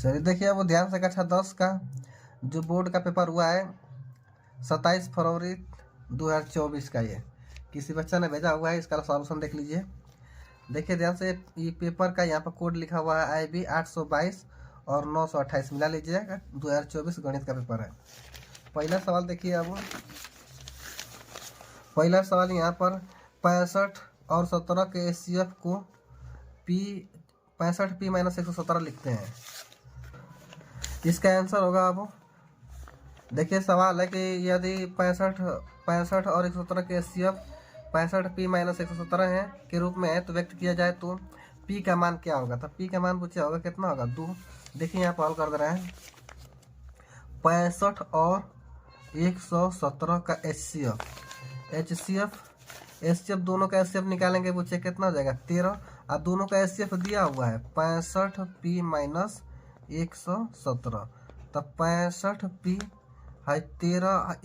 चलिए देखिए अब ध्यान से कक्षा 10 का जो बोर्ड का पेपर हुआ है 27 फरवरी 2024 का, ये किसी बच्चा ने भेजा हुआ है। इसका सॉल्यूशन देख लीजिए। देखिए ध्यान से, ये पेपर का यहाँ पर कोड लिखा हुआ है IB 822 और 928 मिला लीजिएगा। 2024 गणित का पेपर है। पहला सवाल देखिए। अब पहला सवाल यहाँ पर 65 और 17 के HCF को P 65 P - 117 लिखते हैं। इसका आंसर होगा, अब देखिए सवाल है कि यदि 65 और 117 के HCF 65 P - 117 है के रूप में है तो व्यक्त किया जाए तो P का मान क्या होगा। तो P का मान पूछा होगा कितना होगा 2। देखिए यहाँ पर हल कर दे रहे हैं। 65 और 117 का HCF दोनों का HCF निकालेंगे, पूछे कितना हो जाएगा 13। और दोनों का HCF दिया हुआ है 65 P - 117। तब 65 P है 13,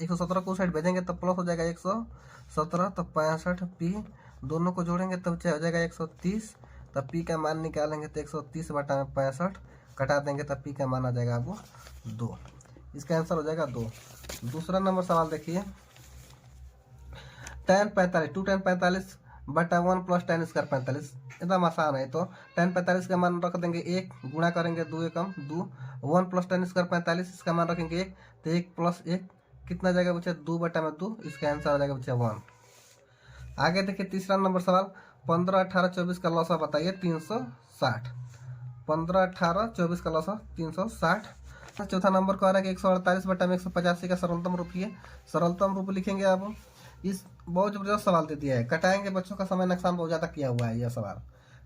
117 को साइड भेजेंगे तब प्लस हो जाएगा 117। तब 65 P दोनों को जोड़ेंगे तब हो जाएगा 130। तब P का मान निकालेंगे तो 130 बटा में 65 कटा देंगे तब P का मान आ जाएगा आपको 2। इसका आंसर हो जाएगा 2। दूसरा नंबर सवाल देखिए। tan 45 2 tan 45 बटा 1 + tan² 45 एकदम आसान है। तो tan 45 का मान रख देंगे 1, गुणा करेंगे 2 एकम 2, 1 + tan² 45 इसका मान रखेंगे 1, तो 1 + 1 कितना जाएगा बच्चा 2 बटा में 2। इसका आंसर आ जाएगा बच्चा 1। आगे देखिए तीसरा नंबर सवाल। 15, 18, 24 का लसा बताइए 360। 15, 18, 24 का लसा 360। चौथा नंबर को आ रहा है कि 148 बटा में 185 का सरलतम रूप है। सरलतम रूप लिखेंगे आप। इस बहुत जबरदस्त सवाल दे दिया है। कटाएंगे, बच्चों का समय नुकसान बहुत ज़्यादा किया हुआ है यह सवाल,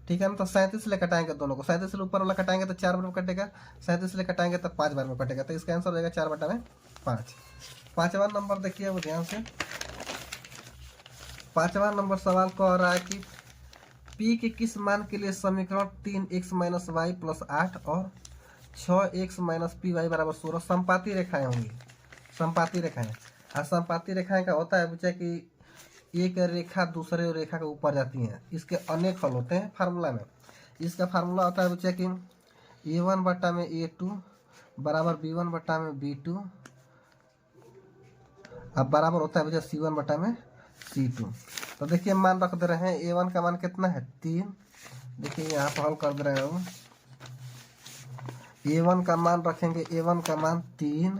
ठीक है ना। तो 37 ले कटाएंगे दोनों को। 37 से ऊपर वाला कटाएंगे तो 4 बार में कटेगा, 37 ले कटाएंगे तो 5 बार में कटेगा। तो इसका आंसर हो जाएगा 4 बटा में 5। पाँचवा नंबर देखिए वो ध्यान से। पाँचवा नंबर सवाल को आ रहा है कि P के किस मान के लिए समीकरण 3x - y + 8 और 6x - py = 16 संपाती रेखाएं होंगी। संपाती रेखाएं, और संपाती रेखाएं का होता है बच्चा कि एक रेखा दूसरे रेखा के ऊपर जाती हैं। इसके अनेक हल होते हैं फार्मूला में। इसका फार्मूला होता है बच्चा कि A1 बटा में A2 बराबर B1 बटा में B2 अब बराबर होता है बच्चा C1 बटा में C2। तो देखिए मान रख दे रहे हैं। A1 का मान कितना है 3। देखिए यहाँ पर हल कर दे रहे हैं। A1 का मान रखेंगे, A1 का मान 3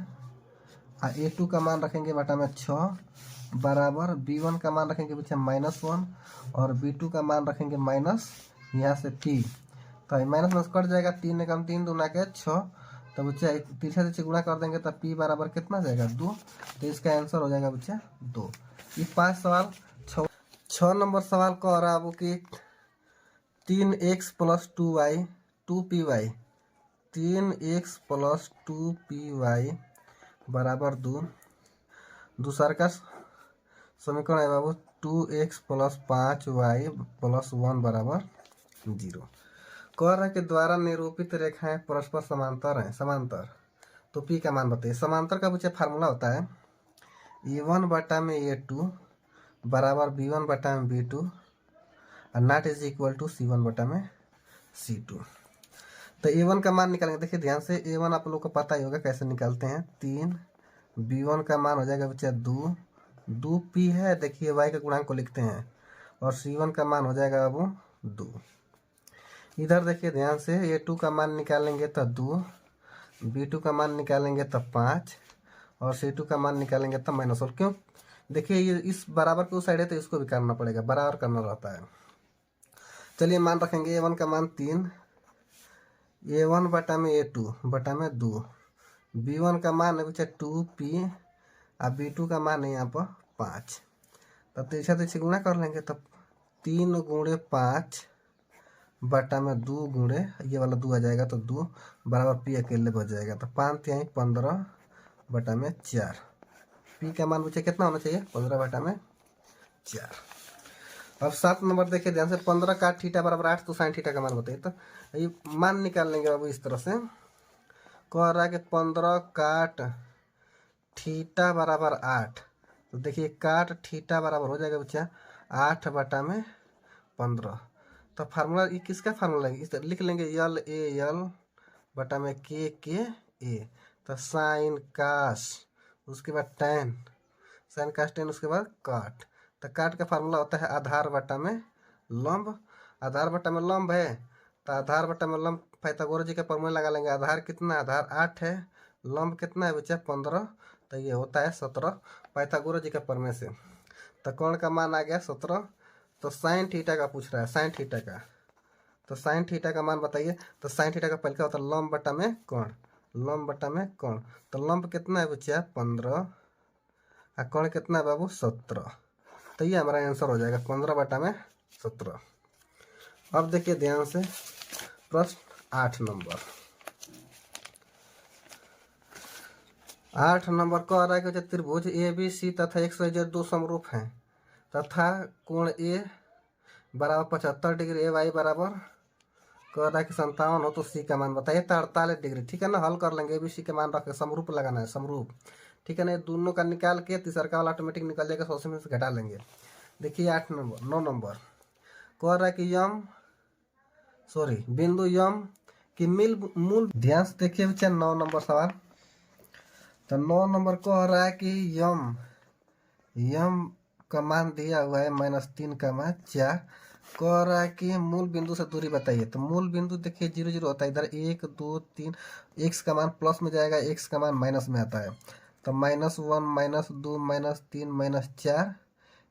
और A2 का मान रखेंगे बटा में 6 बराबर B1 का मान रखेंगे बच्चा -1 और B2 का मान रखेंगे माइनस यहाँ से P। तो माइनस कट जाएगा, 3 एकम 3 दूना के 6। तो बच्चा तीसरे से गुणा कर देंगे तब P बराबर कितना जाएगा 2। तो इसका आंसर हो जाएगा बच्चा 2। ये 5 सवाल। 6 नंबर सवाल को आ रहा है कि 3x + 2y 2py 3x + 2py बराबर 2। दूसरा का समीकरण है बाबू 2x + 5y + 1 बराबर 0। कह रहा है कि द्वारा निरूपित रेखाएं परस्पर समांतर हैं। समांतर तो P का मान बताइए। समांतर का बच्चा फार्मूला होता है A1 बटा में A2 बराबर B1 बटा में B2 और not is equal to C1 बटा में C2। तो A1 का मान निकालेंगे। देखिए ध्यान से, A1 आप लोग को पता ही होगा कैसे निकालते हैं। 3 B1 का मान हो जाएगा बच्चा 2 P है। देखिए Y के गुणांक को लिखते हैं और C1 का मान हो जाएगा अब 2। इधर देखिए ध्यान से, A2 का मान निकालेंगे तो 2, B2 का मान निकालेंगे तो 5 और C2 का मान निकालेंगे तो -1। क्यों? देखिए ये इस बराबर के उस साइड है तो इसको भी करना पड़ेगा, बराबर करना रहता है। चलिए मान रखेंगे A1 का मान 3, A1 बटा में A2 बटा में 2, B1 का मान है बच्चा 2P और B2 का मान है यहाँ पर 5। तब तीसरे गुणा कर लेंगे तब 3 × 5 बटा में 2 गुणे ये वाला 2 आ जाएगा तो 2 बराबर P अकेले बच जाएगा। तो 5 × 15 बटा में 4। P का मान पूछे कितना होना चाहिए 15 बटा में 4। अब 7 नंबर देखिए ध्यान से। 15 काट थीटा बराबर 8 तो साइन थीटा का मान बताइए। तो ये मान निकाल लेंगे बाबू इस तरह से। कह रहा है कि 15 काट थीटा बराबर 8। तो देखिए काट थीटा बराबर हो जाएगा बच्चा 8 बटा में 15। तो फार्मूला ये किसका फार्मूला है, इस लिख लेंगे LAL बटा में के ए। तो साइन कास, उसके बाद टेन, साइन कास टेन, उसके बाद काट। तो काट का फार्मूला होता है आधार बटा में लंब। आधार बटा में लंब है तो आधार बटा में लंब पाइथागोरस जी का फॉर्मूला लगा लेंगे। आधार कितना, आधार 8 है, लंब कितना है बच्चा 15, तो ये होता है 17 पाइथागोरस जी का प्रमेय से। तो कोण का मान आ गया 17। तो साइन थीटा का पूछ रहा है, साइन थीटा का, तो साइन थीटा का मान बताइए। तो साइन थीटा का पहले क्या होता है, लंब बटा में कोण, लंब बटा में कोण। तो लंब कितना है बच्चा 15 और कोण कितना है बाबू 17। तो ये हमारा आंसर हो जाएगा 15 बटा में 17। अब देखिए ध्यान से प्रश्न 8 नंबर। 8 नंबर कह रहा है कि त्रिभुज ए बी सी तथा एक्स वाई जेड दो समरूप हैं तथा कोण ए बराबर 75 डिग्री, ए वाई बराबर कह रहा है कि 57 हो, तो सी का मान बताइए। तो 48 डिग्री, ठीक है ना। हल कर लेंगे, ए बी सी के मान रख के समरूप लगाना है, समरूप, ठीक है ना। दोनों का निकाल के तीसरा का वाला ऑटोमेटिक निकल जाएगा, 100 में से घटा लेंगे। देखिए 8 नंबर 9 नंबर कह रहा है कि बिंदु यम की मूल, ध्यान से देखिए बच्चा 9 नंबर सवाल। तो 9 नंबर कह रहा है कि यम का मान दिया हुआ है -3 का मान 4। कह रहा है कि मूल बिंदु से दूरी बताइए। तो मूल बिंदु देखिए 0 0 होता है, इधर 1 2 3, एक्स का मान प्लस में जाएगा, एक्स का मान माइनस में आता है। तो -1 -2 -3 -4,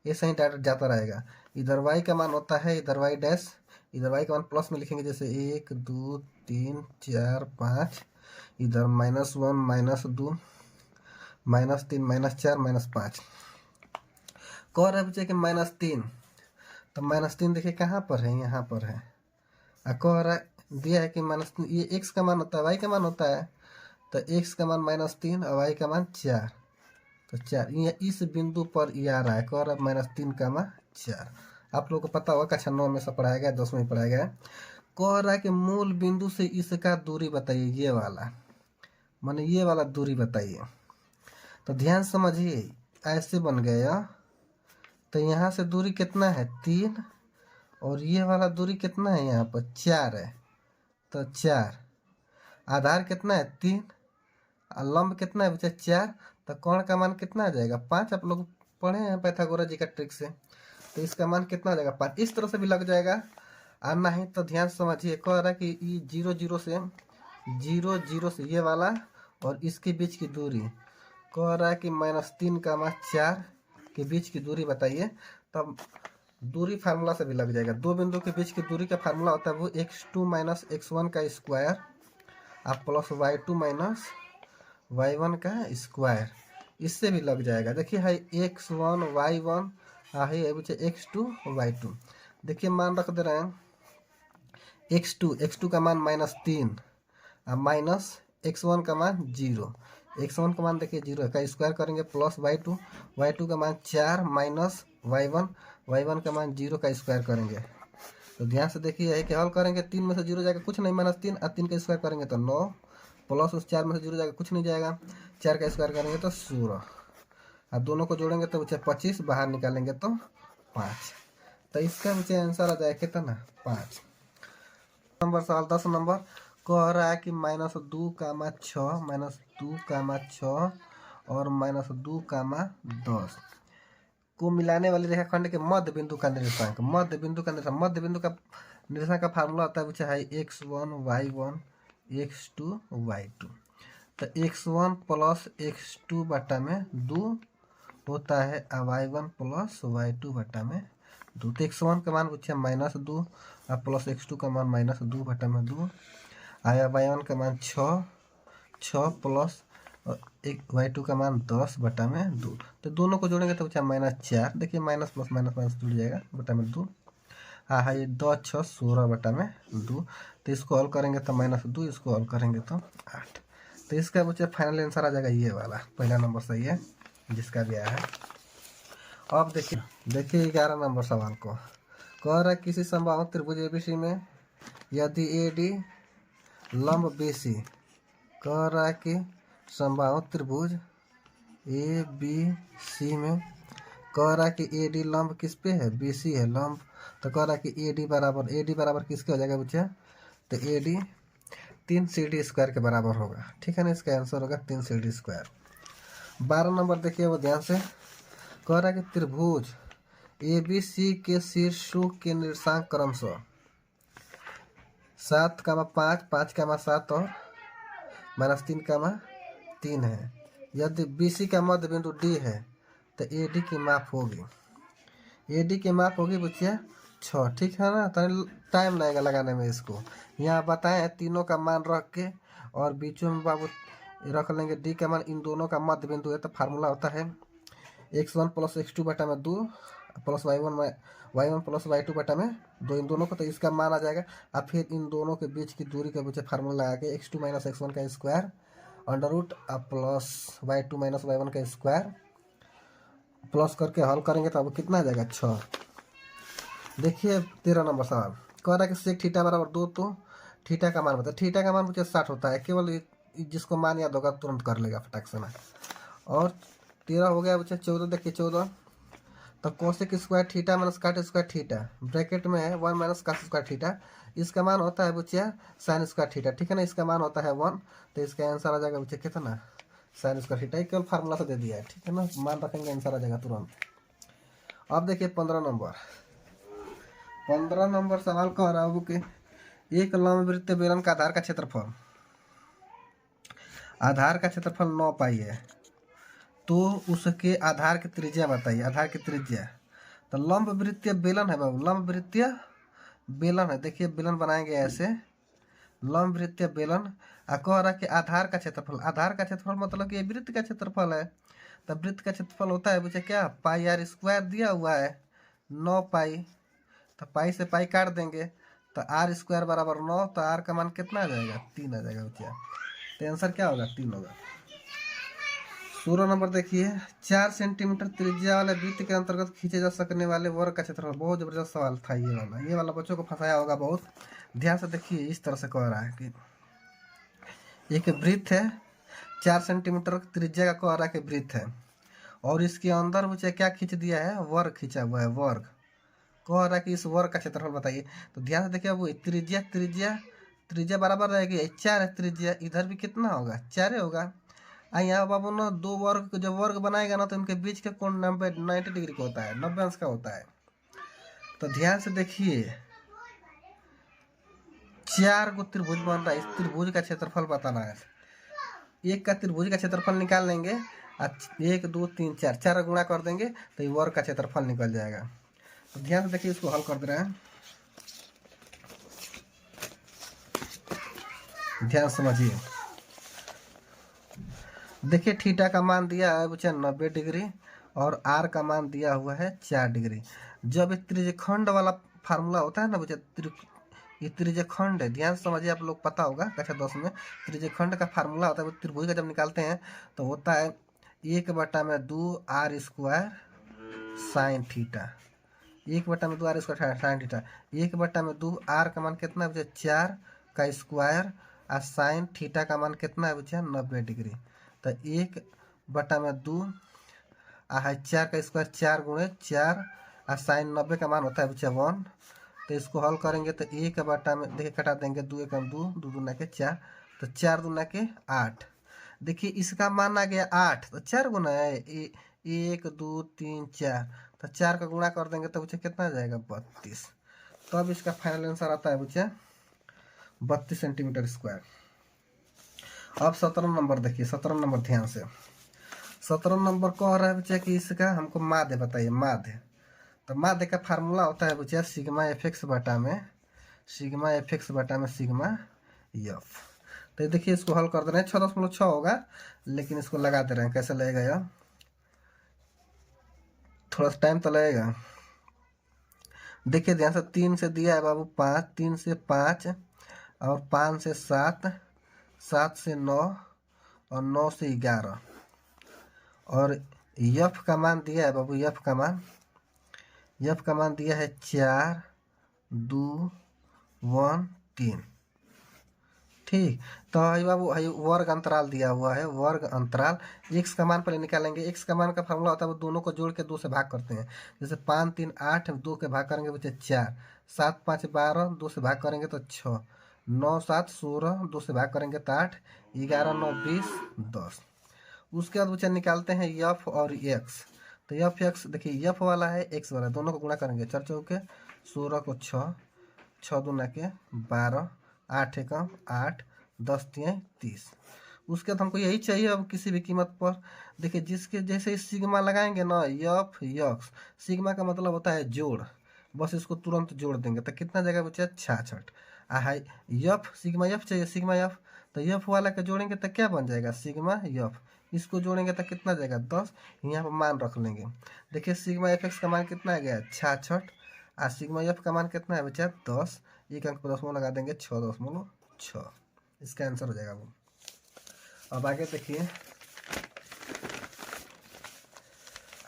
ये सही डायरेक्ट जाता रहेगा। इधर y का मान होता है, इधर y डैश, इधर y का मान प्लस में लिखेंगे, जैसे 1 2 3 4 5, इधर -1 -2 -3 -4 -5। कह रहा है बच्चे कि -3, तो -3 देखिए कहाँ पर है, यहाँ पर है। कह रहा है दिया है कि -3, ये x का मान होता है, y का मान होता है। तो x का मान -3 और y का मान 4, तो 4 ये इस बिंदु पर ये आ रहा है। कह रहा है -3 का मान 4। आप लोगों को पता होगा कक्षा 9 में से पढ़ाया गया, 10 में पढ़ाया गया। कह रहा है कि मूल बिंदु से इसका दूरी बताइए, ये वाला, माने ये वाला दूरी बताइए। तो ध्यान समझिए, ऐसे बन गया। तो यहाँ से दूरी कितना है 3, और ये वाला दूरी कितना है, यहाँ पर 4 है। तो 4, आधार कितना है 3, लंब कितना है बच्चा 4। तो कोण का मान कितना आ जाएगा 5। आप लोग पढ़े हैं पाइथागोरस जी का ट्रिक से। तो इसका मान कितना आ जाएगा 5। इस तरह से भी लग जाएगा, और नहीं तो ध्यान समझिए, कह रहा है कि ये 0 0 से ये वाला और इसके बीच की दूरी, कह रहा है कि -3 का मान 4 के बीच की दूरी बताइए। तब दूरी फार्मूला से भी लग जाएगा। दो बिंदु के बीच की दूरी का फार्मूला होता है वो x2 - x1 का स्क्वायर और प्लस y2 - y1 का स्क्वायर, इससे भी लग जाएगा। देखिए है x1 y1 है बच्चे x2 y2। देखिए मान रख दे रहे हैं x2 का मान -3 और -x1 का मान 0। x1 का मान देखिए 0 का स्क्वायर करेंगे, प्लस y2 का मान 4 माइनस y1 का मान 0 का स्क्वायर करेंगे। तो ध्यान से देखिए है कि हल करेंगे, 3 में से 0 जाएगा कुछ नहीं, -3 और 3 का स्क्वायर करेंगे तो 9, प्लस उस 4 में से 0 जाएगा कुछ नहीं जाएगा, 4 का स्क्वायर करेंगे तो 16, और दोनों को जोड़ेंगे तो बच्चे 25, बाहर निकालेंगे तो 5। तो इसका बच्चे आंसर आ जाएगा कितना 5 नंबर। सवाल 10 नंबर कह रहा है कि -2 का मान 6 -2 का मान 6 और -2 का मान 10 को मिलाने वाली रेखाखंड के मध्य बिंदु का निर्देशांक, मध्य बिंदु का निर्देशांक का फार्मूला होता है बच्चा है x1 y1 x2 y2। तो x1 प्लस x2 बटा में 2 होता है और y1 प्लस y2 बटा में 2। तो x1 का मान बच्चा -2 और प्लस x2 का मान -2 बटा में 2 आया, y1 का मान 6 प्लस y2 का मान 10 बटा में 2। तो दोनों को जोड़ेंगे तो बच्चा -4, देखिए माइनस प्लस माइनस जुड़ जाएगा बटा में 2। हाँ ये 2 6 16 बटा में 2। तो इसको हल करेंगे तो -2, इसको हल करेंगे तो 8। तो इसका बच्चा फाइनल आंसर आ जाएगा ये वाला, पहला नंबर सही है जिसका भी आया है। अब देखिए 11 नंबर सवाल को कह रहा है किसी समबाहु त्रिभुज ABC में यदि AD लंब BC, कह रहा है कि समबाहु त्रिभुज ABC में कह रहा है कि AD लंब किस पे है, BC है लंब। तो कह रहा है कि AD बराबर किसके हो जाएगा बच्चा, तो AD 3 CD² के बराबर होगा। ठीक है ना, इसका आंसर होगा 3 CD²। 12 नंबर देखिए वो ध्यान से, कह रहा है कि त्रिभुज ABC के शीर्षों के निर्देशांक क्रमशः 7, 5, 5, 7 और -3, 3 है। यदि BC का मध्य बिंदु D है तो AD की माप होगी, AD की माप होगी बच्चे 6। ठीक है ना, तो टाइम लगेगा लगाने में इसको। यहाँ बताएं तीनों का मान रख के और बीचों में बाबू रख लेंगे D का मान, इन दोनों का मध्य बिंदु है। तो फार्मूला होता है x1 + x2 बटा में 2 प्लस y1 + y2 बटा में 2, इन दोनों को। तो इसका मान आ जाएगा। अब फिर इन दोनों के बीच की दूरी के बच्चे फार्मूला लगा के x2 - x1 का स्क्वायर √ प्लस y2 - y1 का स्क्वायर प्लस करके हल करेंगे तो अब कितना आ जाएगा 6। देखिए 13 नंबर सवाल कह रहा है कि सेक थीटा बराबर 2, तो थीटा का मान बताए। थीटा का मान मुझे 60 होता है, केवल जिसको मान याद होगा तुरंत कर लेगा फटाक से ना। और 13 हो गया बच्चे। 14 देखिए 14, तो कोसेक स्क्वायर थीटा माइनस काट स्क्वायर थीटा ब्रैकेट में है 1 - cos स्क्वायर थीटा, इसका मान होता है बच्चे साइन स्क्वायर थीटा। ठीक है ना, इसका मान होता है 1, तो इसका आंसर आ जाएगा बच्चे कितना, साइन स्क्वायर थीटा। केवल फार्मूला से दे दिया है। ठीक है ना, मान रखेंगे आंसर आ जाएगा तुरंत। अब देखिए 15 नंबर सवाल कह रहा हूँ कि एक लंबवृत्तीय बेलन का आधार का क्षेत्रफल 9 पाई है, तो उसके आधार की त्रिज्या बताइए। आधार की त्रिज्या, तो लंबवृत्तीय बेलन है बाबू, लंबवृत्तीय बेलन है। देखिए बेलन बनाएंगे ऐसे, लंबवृत्तीय बेलन। कह रहा कि आधार का क्षेत्रफल, आधार का क्षेत्रफल मतलब कि ये वृत्त का क्षेत्रफल है। तो वृत्त का क्षेत्रफल होता है बच्चे क्या, πr² दिया हुआ है 9 पाई, तो पाई से पाई काट देंगे तो r² बराबर 9, तो r का मान कितना आ जाएगा 3 आ जाएगा बच्चा। तो आंसर क्या होगा 3 होगा। 16 नंबर देखिए, 4 सेंटीमीटर त्रिज्या वाले वृत्त के अंतर्गत खींचे जा सकने वाले वर्ग का क्षेत्रफल। बहुत जबरदस्त सवाल था ये वाला बच्चों को फंसाया होगा बहुत। ध्यान से देखिए, इस तरह से कह रहा है कि एक वृत्त है 4 सेंटीमीटर त्रिज्या का, कह रहा है कि वृत्त है और इसके अंदर मुझे क्या खींच दिया है, वर्ग खींचा हुआ है, वर्ग। कह रहा है कि इस वर्ग का क्षेत्रफल बताइए। तो ध्यान से देखिए, वो त्रिज्या त्रिज्या त्रिज्या बराबर रहेगी 4 है त्रिज्या, इधर भी कितना होगा 4 होगा। यहाँ बाबू ना 2 वर्ग जब वर्ग बनाएगा ना तो इनके बीच का कोण 90 डिग्री का होता है, 90 अंश का होता है। तो ध्यान से देखिए 4 गो त्रिभुज बन रहा है, इस त्रिभुज का क्षेत्रफल बताना है। एक का त्रिभुज का क्षेत्रफल निकाल लेंगे, 1 2 3 4, 4 गुणा कर देंगे तो ये वर्ग का क्षेत्रफल निकल जाएगा। तो ध्यान से देखिए, इसको हल कर दे रहे हैं, ध्यान समझिए। देखिए थीटा का मान दिया है बच्चा 90 डिग्री और आर का मान दिया हुआ है 4 डिग्री। जब त्रिज्यखंड वाला फार्मूला होता है ना बच्चा, ये त्रिज्यखंड है, ध्यान से समझिए, आप लोग पता होगा कक्षा 10 में त्रिज्यखंड का फार्मूला होता है। त्रिभुज का जब निकालते हैं तो होता है 1/2 r² sine theta, 1/2 r² sine theta, 1/2 r का मान कितना है बच्चा 4 का स्क्वायर और साइन थीटा का मान कितना है बच्चा 90 डिग्री। तो 1/2 है 4 का स्क्वायर, 4 गुणे 4 और साइन 90 का मान होता है बच्चा 1। तो इसको हल करेंगे तो 1 में देखिए कटा देंगे, 2 1 2, 2 दूना के 4, तो 4 दूना के 8। देखिए इसका मान आ गया 8, तो 4 गुना है 1 2 3 4, तो 4 का गुणा कर देंगे तो बच्चा कितना आ जाएगा 32। तो अब इसका फाइनल आंसर आता है बच्चा 32 सेंटीमीटर स्क्वायर। अब 17 नंबर देखिए, 17 नंबर ध्यान से, 17 नंबर कह रहा है बच्चा कि इसका हमको माध्य बताइए, माध्य। तो माध्य का फार्मूला होता है बच्चा सिग्मा fx बटा में सिग्मा f। तो देखिए इसको हल कर दे रहे हैं, 6.6 होगा लेकिन इसको लगा दे रहे हैं, कैसे लगेगा यार, थोड़ा सा टाइम तो लगेगा। देखिए ध्यान से, 3 से दिया है बाबू 5, 3 से 5 और 5 से 7, 7 से 9 और 9 से 11 और यफ का मान दिया है बाबू, यफ का मान दिया है 4 2 1 3। ठीक, तो बाबू वर्ग अंतराल दिया हुआ है, वर्ग अंतराल। x का मान पहले निकालेंगे, x का मान का फार्मूला होता है वो दोनों को जोड़ के 2 से भाग करते हैं। जैसे 5 3 8, 2 के भाग करेंगे बच्चे 4, 7 5 12, 2 से भाग करेंगे तो 6 9 7 16, 2 से भाग करेंगे तो 8, 11 9 20 10। उसके बाद बच्चा निकालते हैं यफ और एक्स। तो यफ एक्स देखिए, यफ वाला है एक्स वाला, दोनों को गुणा करेंगे, 4 चौके 16 को 6, 6 दूना के 12, 8 एकम 8, 10 तियाँ 30। उसके बाद हमको यही चाहिए अब किसी भी कीमत पर। देखिए जिसके जैसे ही सिग्मा लगाएंगे ना, यफ यक्स, सिग्मा का मतलब होता है जोड़, बस इसको तुरंत जोड़ देंगे तो कितना जगह बचा 66। हाई यफ सिग्मा यफ चाहिए, सिग्मा यफ, तो यफ वाला के जोड़ेंगे तो क्या बन जाएगा सिग्मा यफ, इसको जोड़ेंगे तो कितना जाएगा 10, यहाँ पर मान रख लेंगे। देखिए सिग्मा एफ एक्स का मान कितना आ गया 66, और सिग्मा एफ का मान कितना है बचा 10, एक अंक पर दशमलव लगा देंगे 6.6, इसका आंसर हो जाएगा वो। अब आगे देखिए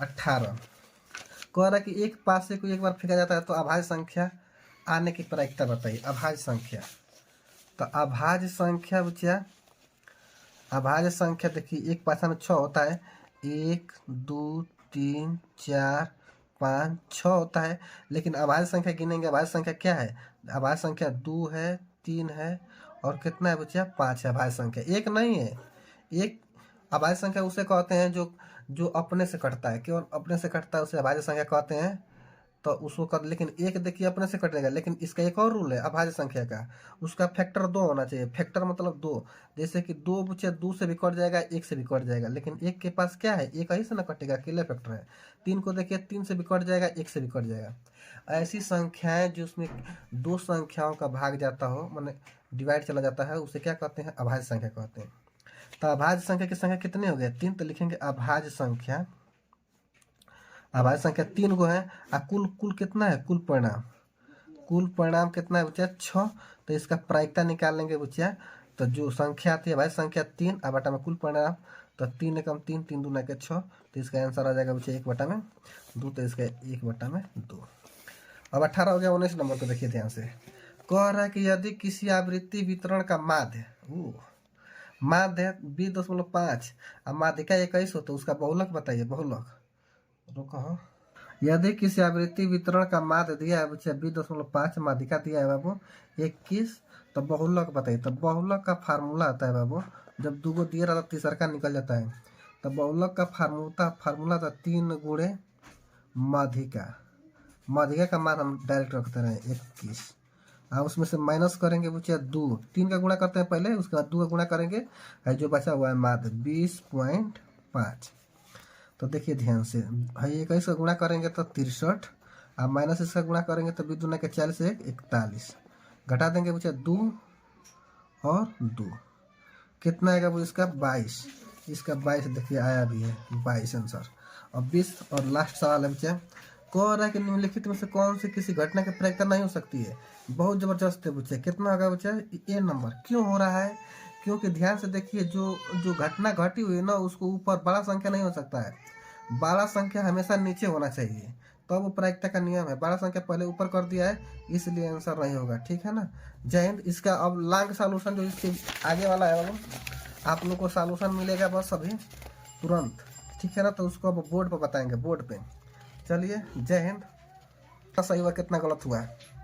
18, कह रहा है कि एक पास से कोई एक बार फेंका जाता है तो अभाज्य संख्या आने की प्रायिकता बताइए। अभाज्य संख्या, तो अभाज्य संख्या बच्चा, अभाज्य संख्या देखिए एक पासा में 6 होता है, 1 2 3 4 5 6 होता है, लेकिन अभाज्य संख्या गिनेंगे, अभाज्य संख्या क्या है, अभाज्य संख्या 2 है 3 है और कितना है बच्चा 5 है। अभाज्य संख्या एक नहीं है, एक अभाज्य संख्या उसे कहते हैं जो अपने से कटता है, केवल अपने से कटता है उसे अभाज्य संख्या कहते हैं। तो उसको कर, लेकिन एक देखिए अपने से कटेगा, लेकिन इसका एक और रूल है अभाज्य संख्या का, उसका फैक्टर 2 होना चाहिए। फैक्टर मतलब 2, जैसे कि 2 बच्चे 2 से भी कट जाएगा, 1 से भी कट जाएगा, लेकिन एक के पास क्या है, एक ही से ना कटेगा, अकेले फैक्टर है। 3 को देखिए 3 से भी कट जाएगा, 1 से भी कट जाएगा। ऐसी संख्याएं जिसमें 2 संख्याओं का भाग जाता हो, माने डिवाइड चला जाता है, उसे क्या कहते हैं अभाज्य संख्या कहते हैं। तो अभाज्य संख्या की संख्या कितनी हो गई 3, तो लिखेंगे अभाज्य संख्या, अभाज्य संख्या 3 गो है, और कुल कितना है, कुल परिणाम कितना है बच्चा 6। तो इसका प्रायिकता निकाल लेंगे बच्चा, तो जो संख्या आती है अभाज्य संख्या 3 और बटा में कुल परिणाम, तो 3 एकम 3, 3 दूना के 6, तो इसका आंसर आ जाएगा बच्चा 1/2, तो इसका 1/2। अब 18 हो गया। 19 नंबर को देखिए ध्यान से, कह रहा है कि यदि किसी आवृत्ति वितरण का माध्य माध्य 20.5 और माध्यिका 21 हो तो उसका बहुलक बताइए। बहुलक रुको, यदि किसी आवृत्ति वितरण का माध्य दिया है बच्चा 20.5, माध्यिका दिया है बाबू 21, तो बहुलक बताइए। तो बहुलक का फार्मूला आता है बाबू, जब 2 गो दिया रहता तीसरा का निकल जाता है, तो बहुलक का फार्मूला था 3 गुणे माध्यिका, माध्यिका का मान हम डायरेक्ट रखते रहे 21, और उसमें से माइनस करेंगे बच्चा 2, 3 का गुणा करते हैं पहले, उसके बाद 2 का गुणा करेंगे, जो बचा हुआ है माध्य 20.5। तो देखिए ध्यान से, भाई 21 का गुणा करेंगे तो 63, और माइनस इसका गुणा करेंगे तो 20 दूना के 40 से 41, घटा देंगे बच्चा 2 और 2, कितना आएगा वो इसका 22, इसका 22 देखिए आया भी है 22 आंसर। और 20 और लास्ट सवाल है बच्चा, कह रहा है कि निम्नलिखित में से कौन सी किसी घटना की प्रायिकता नहीं हो सकती है। बहुत जबरदस्त है बच्चे, कितना होगा बच्चा ए नंबर। क्यों हो रहा है, क्योंकि ध्यान से देखिए जो घटना घटी हुई है ना, उसको ऊपर बड़ा संख्या नहीं हो सकता है, बड़ा संख्या हमेशा नीचे होना चाहिए, तो वो प्रायिकता का नियम है। बड़ा संख्या पहले ऊपर कर दिया है, इसलिए आंसर नहीं होगा, ठीक है ना। जय हिंद। इसका अब लॉन्ग सॉल्यूशन जो इसके आगे वाला है वो आप लोग को सॉल्यूशन मिलेगा बस अभी तुरंत, ठीक है ना। तो उसको अब बोर्ड पर बताएंगे, बोर्ड पे। चलिए जय हिंद। सही हुआ कितना गलत हुआ है।